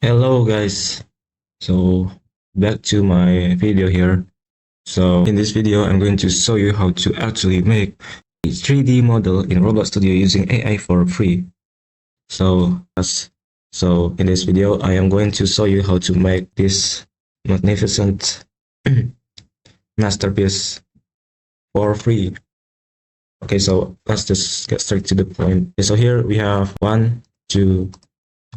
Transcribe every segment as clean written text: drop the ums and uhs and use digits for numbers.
Hello guys, so back to my video here. So in this video I'm going to show you how to actually make a 3D model in Roblox Studio using AI for free. So in this video I am going to show you how to make this magnificent masterpiece for free. Okay, so let's just get straight to the point. Okay, so here we have 1, 2,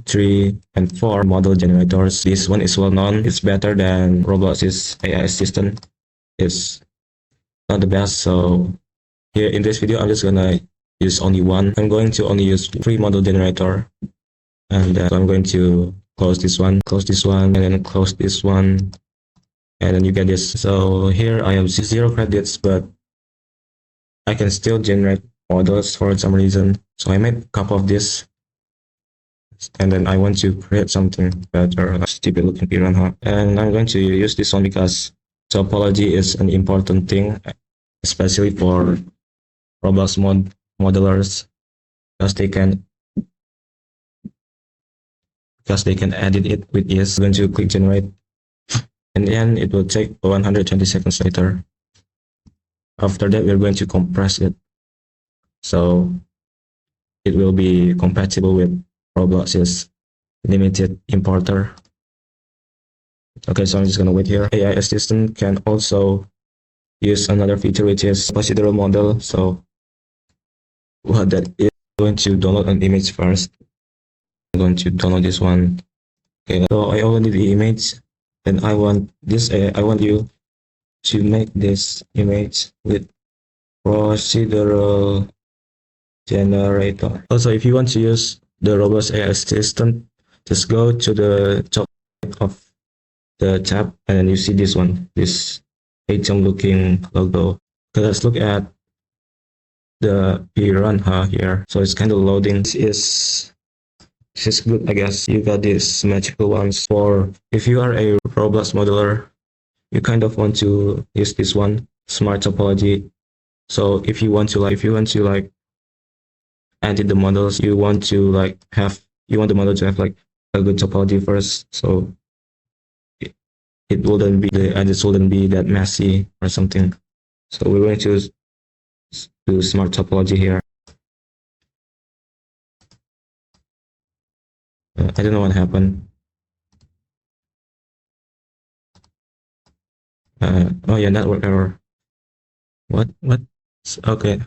3, and 4 model generators. This one is well known. It's better than Roblox's AI assistant. It's not the best. So here in this video, I'm just gonna use only one. I'm going to only use free model generator, and so I'm going to close this one, and then close this one, and then you get this. So here I have 0 credits, but I can still generate models for some reason. So I made a couple of this, and then I want to create something better, like stupid looking piranha. And I'm going to use this one because topology is an important thing, especially for Roblox modelers, because they can edit it with ease. I'm going to click generate, and then it will take 120 seconds later. After that, we're going to compress it, so it will be compatible with Roblox's limited importer. Okay, so I'm just gonna wait here. AI assistant can also use another feature, which is procedural model. So what that is, I'm going to download an image first. I'm going to download this one. Okay, so I already the image, and I want you to make this image with procedural generator. Also, if you want to use the Roblox AI assistant, just go to the top of the tab, and then you see this one, this atom looking logo. Okay, let's look at the piranha here. So it's kind of loading. This is good, I guess. You got these magical ones. For if you are a Roblox modeler, you kind of want to use this one, smart topology. So if you want to like edit the models, you want the model to have like a good topology first. So it wouldn't be the edits wouldn't be that messy or something. So we're going to do smart topology here. I don't know what happened. Oh yeah, network error. What? Okay.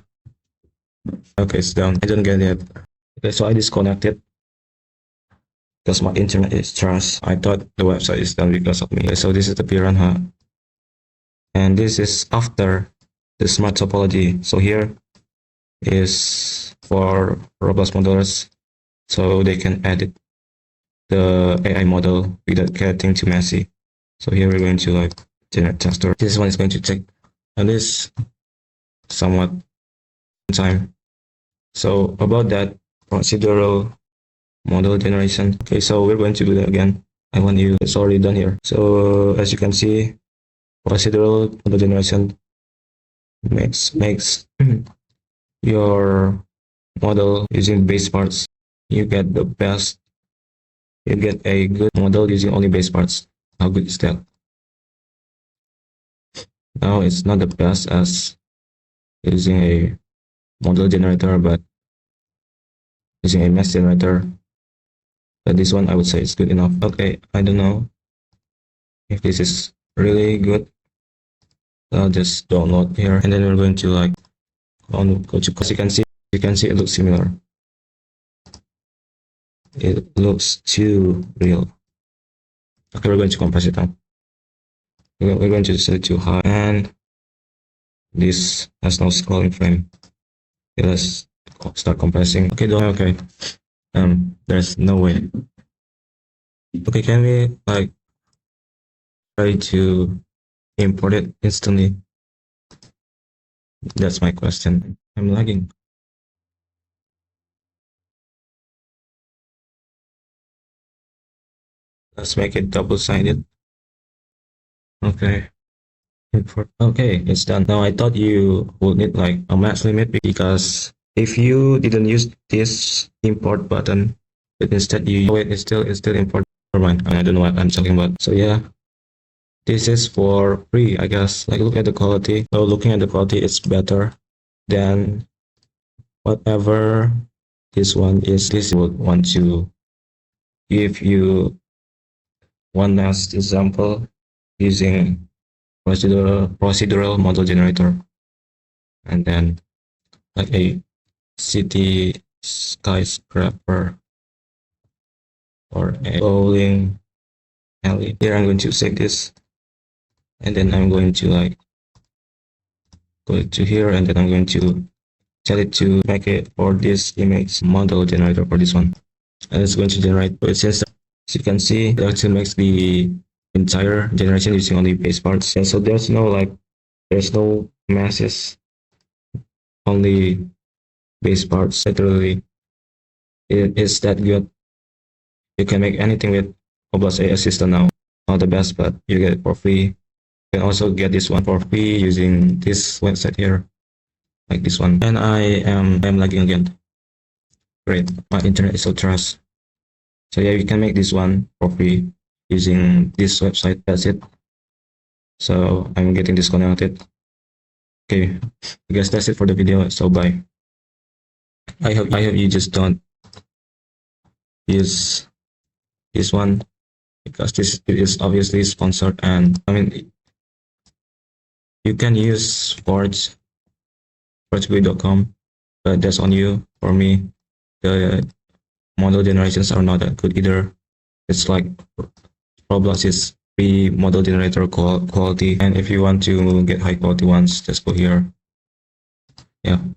Okay, it's done. I don't get it. Okay, so I disconnected because my internet is trash. I thought the website is done because of me. Okay, so this is the piranha, and this is after the smart topology. So here is for Roblox modelers, so they can edit the AI model without getting too messy. So here we're going to like generate texture. This one is going to take at least somewhat time. So about that procedural model generation. Okay, so we're going to do that again. It's already done here. So as you can see, procedural model generation makes your model using base parts. You get a good model using only base parts. How good is that? Now it's not the best as using a model generator, but using a mesh generator. But this one I would say is good enough. Okay, I don't know if this is really good. I'll just download here, and then we're going to like go to, as you can see it looks similar. It looks too real. Okay, we're going to compress it down. We're going to set it to high, and this has no scrolling frame. Okay, let's start compressing. Okay. There's no way. Okay, can we like try to import it instantly? That's my question. I'm lagging. Let's make it double-sided. Okay. Okay, it's done. Now I thought you would need like a max limit, because if you didn't use this import button, but instead you it's still import. Never mind. I don't know what I'm talking about. So yeah, this is for free, I guess. Like look at the quality. So looking at the quality, it's better than whatever this one is. This would want to give you one last example using procedural model generator, and then like a city skyscraper or a bowling alley. Here I'm going to save this, and then I'm going to like go to here, and then I'm going to tell it to make it for this image model generator for this one, and it's going to generate. But since as you can see, it actually makes the entire generation using only base parts, and so there's no masses, only base parts. Literally, it is that good. You can make anything with Roblox AI system now. Not the best, but you get it for free. You can also get this one for free using this website here, like this one. And I am lagging again. Great, my internet is so trash. So yeah, you can make this one for free using this website. That's it. So I'm getting disconnected. Okay, I guess that's it for the video. So bye. I hope you just don't use this one, because this is obviously sponsored, and I mean you can use forge.com, but that's on you. For me, the model generations are not that good either. It's like Roblox is free model generator quality, and if you want to get high quality ones, just go here. Yeah.